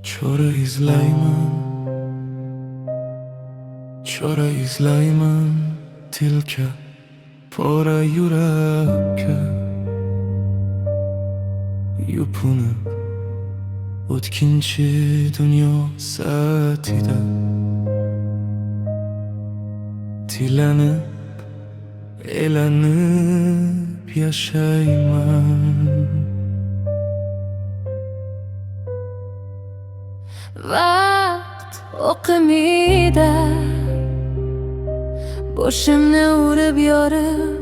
Chora izlayman tilka pora yurakka yupinib o'tkinchi dunyo satida tilanib elanib yashayman. Vaqt o'qimida boshimni urib yorib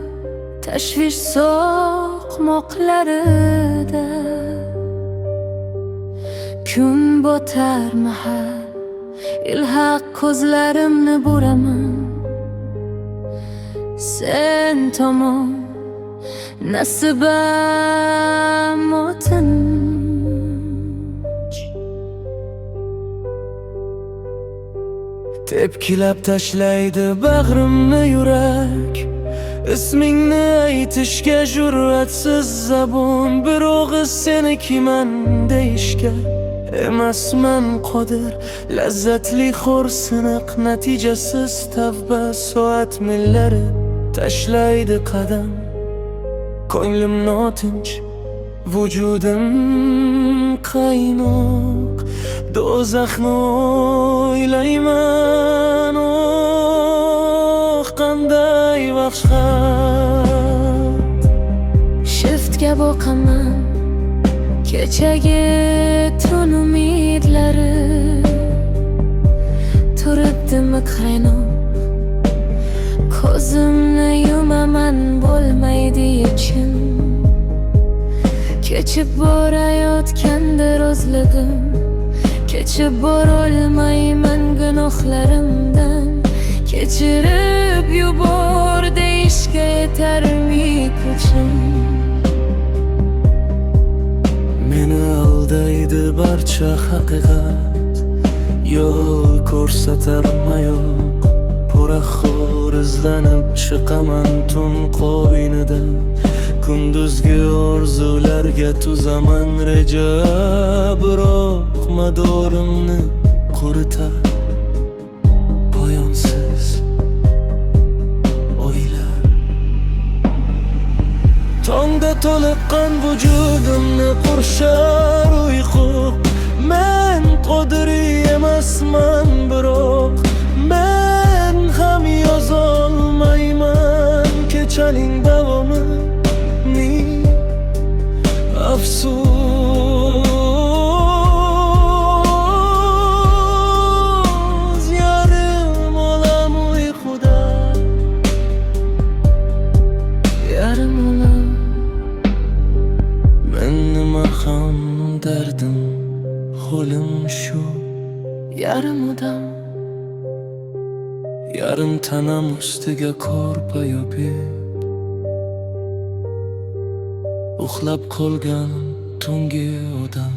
tashvish so'qmoqlarida kun botar mahal ilhaq ko'zlarimni buraman sen tomon nasibam o'tinch. Tepkilab tashlaydi bag'rimni yurak, ismingni aytishga jur'atsiz zabon, bir og'iz senikiman deyishga emasman qodir. Lazzatli xo'rsiniq natijasiz tavba, soat millari tashlaydi qadam. Ko'nglim notinch, vujudim qaynoq, do'zaxni o'ylayman. Oh, qanday vahshat. Shiftga boqaman kechagi tun umidlari, turibdimi qaynoq, ko'zimni yumaman bo'lmaydi yechim. Kechib borayotgandir o'zligim, kechib borolmayman gunohlarimdan. Kechirib yubor deyishga yetarmi kuchim? Meni aldaydi barcha haqiqat, yo'l ko'rsatar mayoq. Poraxo'r izlanib chiqaman tun qo'ynida, kunduzgi orzularga tuzaman reja. Biroq madorimni quritar poyonsiz o'ylar. Tongda toliqqan vujudimni qurshar uyqu. Men qodiri emasman, biroq men ham yozolmayman kechaning davomi. Afsus, yarim olam uyquda, yarim olam. Men nima ham dardim, holim shu yarim odam. Yarim tanam ustiga ko'rpa yopib uxlab qolgan tungi odam.